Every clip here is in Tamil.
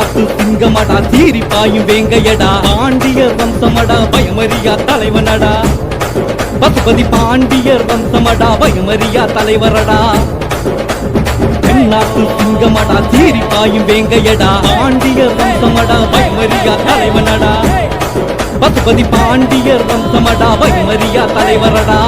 தென்னாட்டு சிங்கமடா தீரி பாயும் வேங்கையடா பாண்டியர் வம்சமடா பயமறியா தலைவனடா பசுபதி பாண்டியர் வம்சமடா பயமறியா தலைவரடா தென்னாட்டு சிங்கமடா தீரி பாயும் வேங்கையடா பாண்டியர் வம்சமடா பயமறியா தலைவனடா பசுபதி பாண்டியர் வம்சமடா பயமறியா தலைவரடா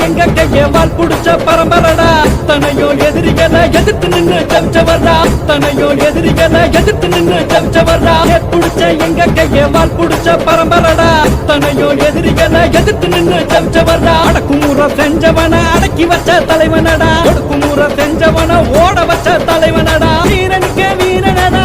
எங்க கைய வால் புடிச்ச பரம்பரடா தனையோ எதிரிகளை எதிர்த்து நின்று ஜெயிச்சவர்டா தனையோ எதிரிகளை எதிர்த்து நின்று ஜெயிச்சவர்டா புடிச்ச எங்க கைய வால் புடிச்ச பரம்பரடா தனையோ எதிரிகளை எதிர்த்து நின்று ஜெயிச்சவர்டா அடக்குமுறை செஞ்சவன அடக்கி வச்ச தலைவனடா அடக்குமுறை செஞ்சவன ஓட வச்ச தலைவனடா வீரனுக்கு வீரனடா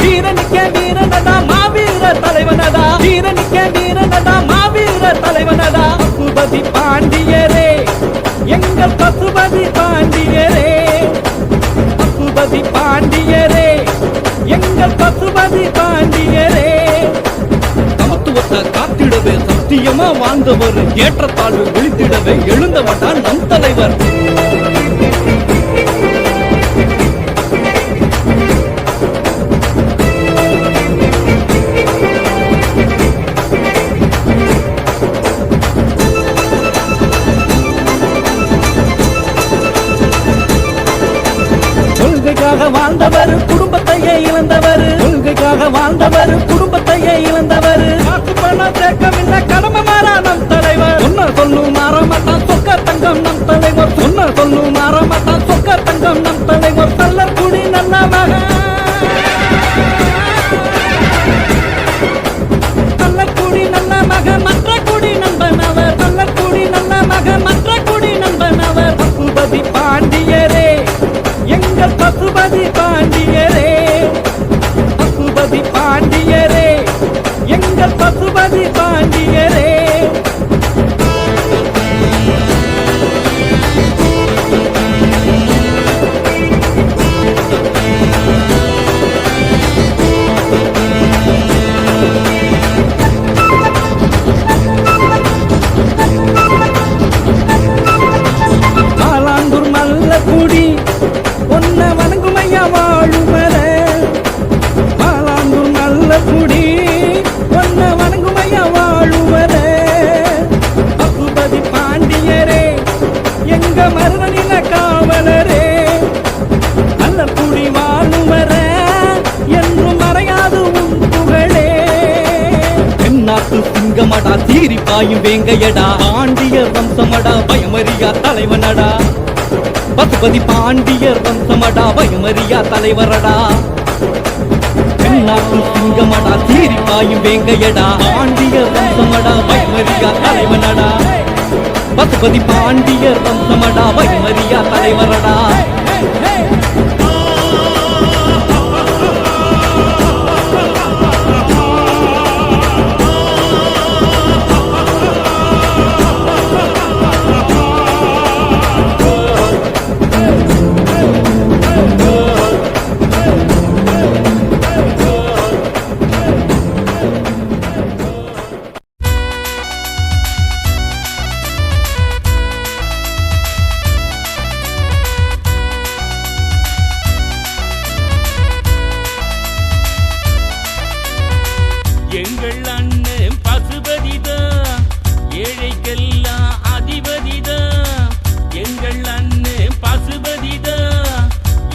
வீரனுக்கு வீரனடா மாவீர தலைவனடா வீரனுக்கு வீரனடா மாவீர தலைவனடா பசுபதி பாண்டியரே எங்கள் பசுபதி பாண்டியரே பசுபதி பாண்டியரே எங்கள் பசுபதி பாண்டியரே சமத்துவத்தை காத்திடவே சத்தியமா வாழ்ந்தவர் ஏற்றத்தாழ்வு விழித்திடவே எழுந்தவட்டா நம் தலைவர் வாழ்ந்தவர் குடும்பத்தையே இழந்தவர் கொள்கைக்காக வாழ்ந்தவர் குடும்பத்தையே இழந்தவர் காசு பணம் தேக்கமில்ல கடமை மாறா நம் தலைவர் சொன்ன சொல்லும் மாறமாட்டான் சொக்க தங்கம் நம் தலைவர் சொன்ன சொல்லும் மாறமாட்டான் சொக்க தங்கம் நம் தலைவர் நல்ல குடி நல்ல மகன் நல்ல குடி நல்ல மகன் மற்ற குடி நண்பன் அவர் நல்ல குடி நல்ல மகன் மற்ற குடி நண்பன் அவர் பசுபதி பாண்டியரே எங்கள் பசுபதி பாண்டியரே பசுபதி பாண்டியரே எங்கள் பசுபதி பாண்டியரே ஆலாந்தூர் நல்ல குடி ஒன்ன வணங்குமையா வாழுமர பாலாந்தூர் நல்ல குடி ஒன்ன வணங்குமையா வாழுமர பசுபதி பாண்டியரே எங்க மருதனில காவலரே நல்ல குடி வாழுமர என்றும் மறையாது உன் புகழே தென்னாட்டு சிங்கமடா தீரி பாயும் வேங்கையடா பாண்டியர் வம்சமடா பயமறியா தலைவனடா பசுபதி பாண்டியர் வம்சமடா பயமறியா தலைவரடா தென்னாட்டு சிங்கமடா தீரி பாயும் வேங்கையடா பாண்டியர் வம்சமடா பயமறியா தலைவனடா பசுபதி பாண்டியர் வம்சமடா பயமறியா தலைவரடா எங்கள் அண்ணன் பசுபதிதான் ஏழைக்கெல்லாம் அதிபதிதான் எங்கள் அண்ணன் பசுபதிதான்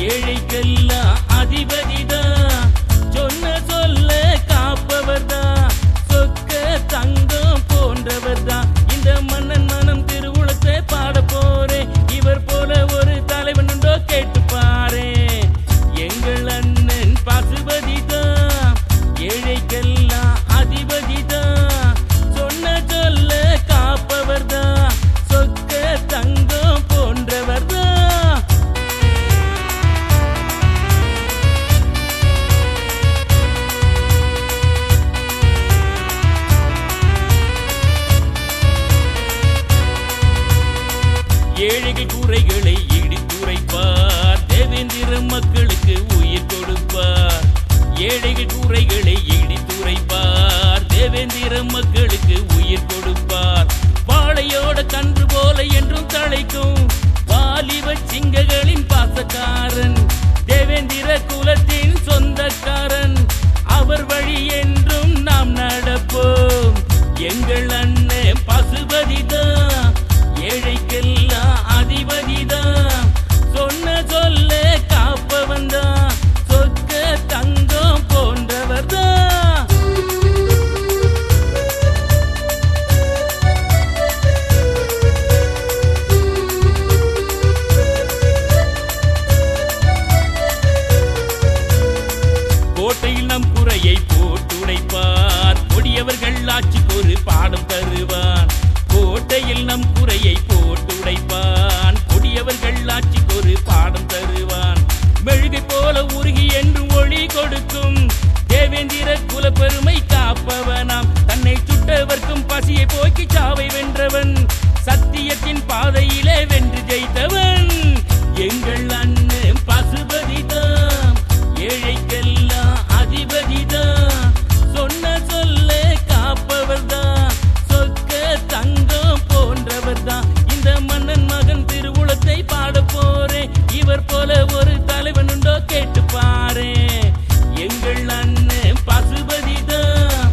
ஏழைக்கெல்லாம் அதிபதிதான் சொன்ன சொல்ல காப்பவர்தான் சொக்க தங்கம் போன்றவர்தான் இந்த மன்னன் மனம் திருவுளத்தை பாட போறேன் இவர் போல ஒரு தலைவன் உண்டோ கேட்டு பாரு எங்கள் அண்ணன் பசுபதிதான் ஏழைக்கெல்லாம் அதிபதி தேவேந்திர மக்களுக்கு உயிர் கொடுப்பார். வாழையோட கன்று போல என்றும் தழைக்கும் வாலிப சிங்கங்களின் பாசக்காரன், தேவேந்திர குலத்தின் சொந்தக்காரன். அவர் வழி என்றும் நாம் நடப்போம். எங்கள் அண்ணன் பசுபதிதான், ஏழைக்கெல்லாம் அதிபதிதான். சொன்ன சொல்ல காப்பவன் தான், சொக்க தங்கம் போன்றவர் தான். கோட்டையில் நம் குறையை போட்டுடைப்பார், கொடியவர்கள் ஆட்சிக்கு ஒரு பாடம் தருவான். கோட்டையில் நம் குறையை போட்டுடைப்பான், கொடியவர்கள் ஆட்சிக்கு ஒரு பாடம் தருவான். மெழுகை போல உருகி என்று ஒளி கொடுக்கும் தேவேந்திர குல பெருமை காப்பவனாம். தன்னை சுட்டவர்க்கும் பசியை போக்கி சாவை வென்றவன், சத்தியத்தின் பாதையிலே வென்று ஜெயித்தவன். எங்கள் அண்ணன் பசுபதிதான், ஏழைக்கெல்லாம் அதிபதிதான். சொன்ன சொல்ல காப்பவர் தான், சொக்க தங்கம் போன்றவர் தான். இந்த மன்னன் மகன் திருவுளத்தை பாட போறேன், இவர் போல ஒரு தலைவன் உண்டோ கேட்டு பாரு. எங்கள் அண்ணன் பசுபதிதான்,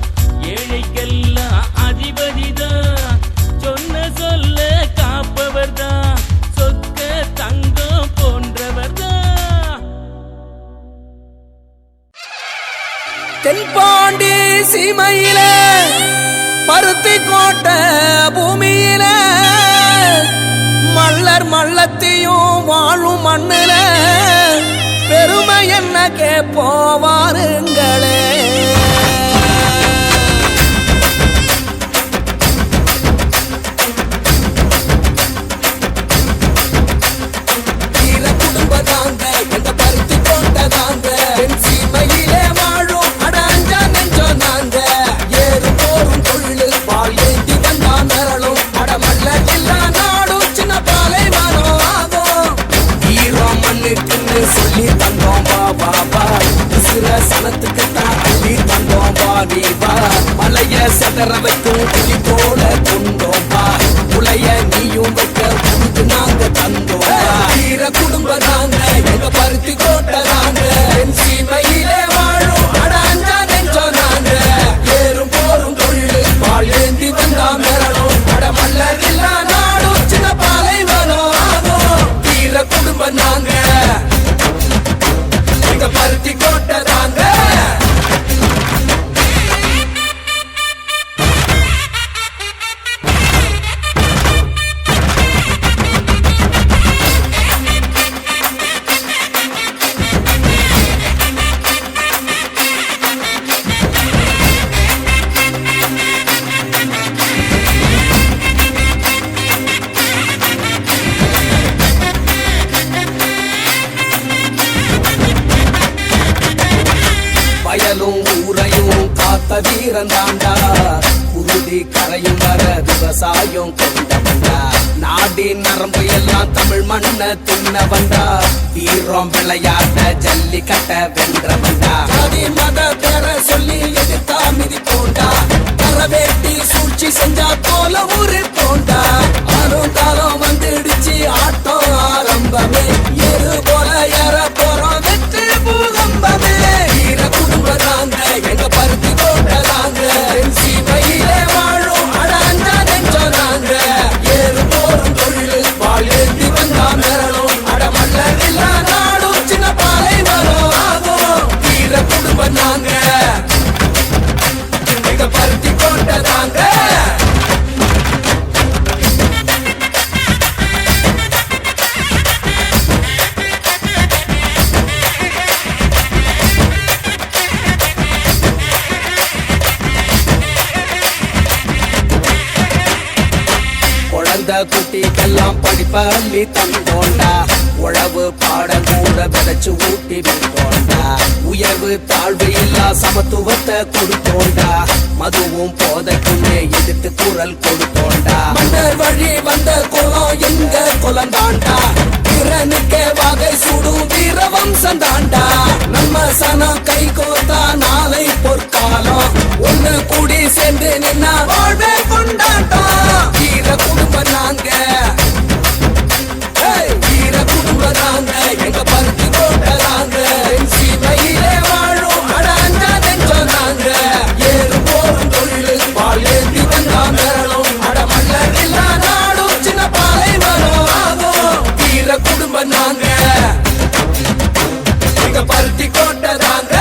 ஏழைக்கெல்லாம் அதிபதிதான். சொன்ன சொல்ல காப்பவர் தான், சொக்க தங்கம் போன்றவர் தான். தென்பாண்டி சீமையில பருத்தி கோட்டை பூமியில மல்லர் மல்லத்தையும் வாழும் மண்ணுல பெருமை என்ன கேப்போவாருங்களே. குடும்பதாங்க எங்க பருத்தி கோட்டை தாங்க, என் சீமையிலே வாழும் அடாஞ்சா நெஞ்சோம் நாங்க. ஏறு போரும் கொள்ளு பால் ஏந்தி வந்தா நரளும், அடமல்ல எல்லா நாடும் சின்ன பாலை மரம் ஆகும். ஈரம் மண்ணுக்குன்னு சொல்லி தந்தோம் வா வா, சிற சனத்துக்கு தான் அள்ளி தந்தோம் வா நீ வா. மலைய செதற வைக்கும் புலி போல கொண்டோம் வா, உலைய நீயும் வைக்க உனக்கு நாங்க தந்தோம் வா. ஈர குடும்பம் நாங்க எங்க பருத்தி கோட்டை தாங்க, என் சீமையிலே வாழும் அடாஞ்சா நெஞ்சோம் நாங்க. ஏறும் போரும் கொள்ளு பால் ஏந்தி வந்தா மிரளும், அடமல்ல எல்லா நாடும் சின்ன பாலை வனம் ஆகும். ஈர குடும்பம் நாங்க எங்க பருத்தி கோட்டை தாங்க. வயலும் ஊரையும் காத்த வீரன் தாண்டா, குருதி கரையும் வர விவசாயம் கொண்ட வந்தா. நாடின் நரம்பு எல்லாம் தமிழ் மண்ண தின்ன வந்தா, வீரம் விளையாட்ட ஜல்லிக்கட்ட வென்ற வந்தா. ஜாதி மத பேர சொல்லி எதிர்த்தா மிதி போண்டா, கரவேட்டி சூழ்ச்சி செஞ்சா போல ஊரு போண்டா. ஆறும் காலம் வந்துடுச்சு ஆட்டம் ஆரம்பமே, ஏறு போல ஏற போறோம் வெற்றி பூகம்பமே. ஈர குடும்பம் தாங்க எங்க பருத்தி கோட்டை தாங்க, என் சீமையிலே வாழும் அடாஞ்சா நெஞ்சோம் நாங்க. ஏறு போரும் தொழிலு பால் ஏந்தி வந்தா மிரளும், அடமல்ல எல்லா நாடும் சின்ன பாலை வனம் ஆகும். ஈர குடும்பம் நாங்க எங்க பருத்தி கோட்டை தாங்க. குழந்தை குட்டிக்கெல்லாம் படிப்பள்ளி தந்தோண்டா, உழவு பாடம் கூட விதைச்சு ஊட்டி விட்டோண்டா. உயர்வு தாழ்வு இல்லா சமத்துவத்தை கொடுத்தோண்டா, மதுவும் போதைக்குள்ளே எதிர்த்து குரல் கொடுத்தோண்டா. மன்னர் வழி வந்த குலம் எங்க குலம் தாண்டா, வீரனுக்கே வகை சுடும் வீரவம்சம் தாண்டா நம்ம சனம் கை கோத்தா நாளை பொற்காலம் ஒண்ணு கூடி சேர்ந்து நின்னா வாழ்வே கொண்டாட்டம் வீர குடும்பம் நாங்க வீர குடும்பம் நாங்க எங்க பருத்தி போட்டதாங்க சீமையிலே வாழும் அடாஞ்சா நெஞ்சம் நாங்க ஏறு போரும் தொழில் பால் ஏந்தி வந்தா மேலும் அடமல்லா நாடும் சின்ன பாலை மரம் ஆகும் வீர குடும்பம் நாங்க எங்க பருத்தி போட்டதாங்க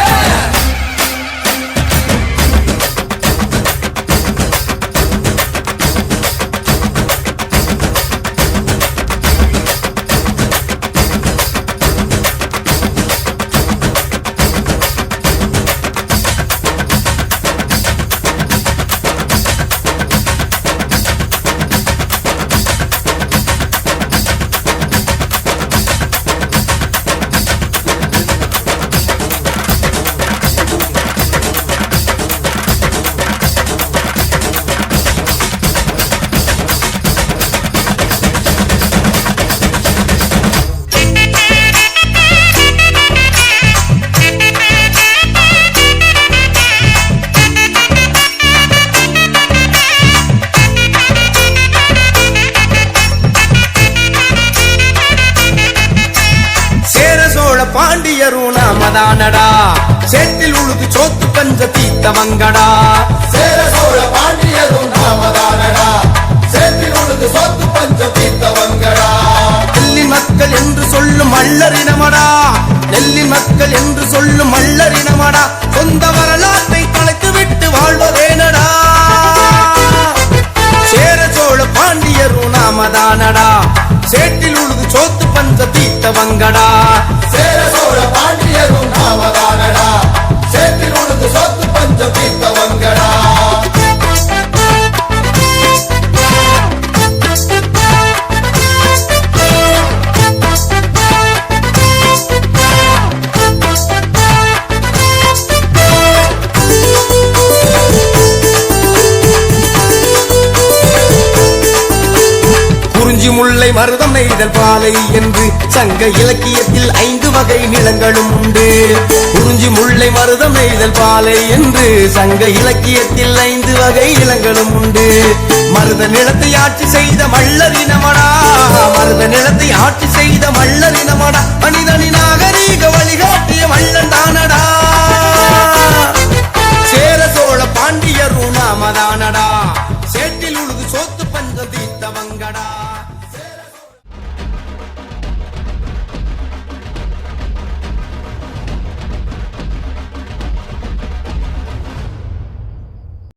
பாண்டியரும் நாமதானடா சேற்றில் உழுது சோத்து பஞ்ச தீத்தவங்கடா சேர சோழ பாண்டியரும் நாமதானடா சேற்றில் உழுது சோத்து பஞ்ச தீத்தவங்கடா நெல்லின் மக்கள் என்று சொல்லும் மல்லரினமடா நெல்லின் மக்கள் என்று சொல்லும் மல்லரினமடா சொந்த வரலாற்றை கலைத்து விட்டு வாழ்வதேனடா சேர சோழ பாண்டியரும் நாமதானடா சேற்றில் உழுது சோத்து பஞ்ச தீத்தவங்கடா சேர சோழ பாண்டியரும் நாமதானடா சேற்றில் உழுது சோத்து பஞ்ச தீத்தவங்கடா குறிஞ்சி முல்லை மருதம் நெய்தல் பாலை என்று சங்க இலக்கியத்தில் 5 வகை நிலங்களும் உண்டு குறிஞ்சி முல்லை மருதம் நெய்தல் பாலை என்று சங்க இலக்கியத்தில் 5 வகை நிலங்களும் உண்டு மருத நிலத்தை ஆட்சி செய்த மல்லரினமடா மருத நிலத்தை ஆட்சி செய்த மல்லரினமடா மனிதனின் நாகரீக வழிகாட்டிய மல்லன் தானடா சேர சோழ பாண்டியரும் நாமதானடா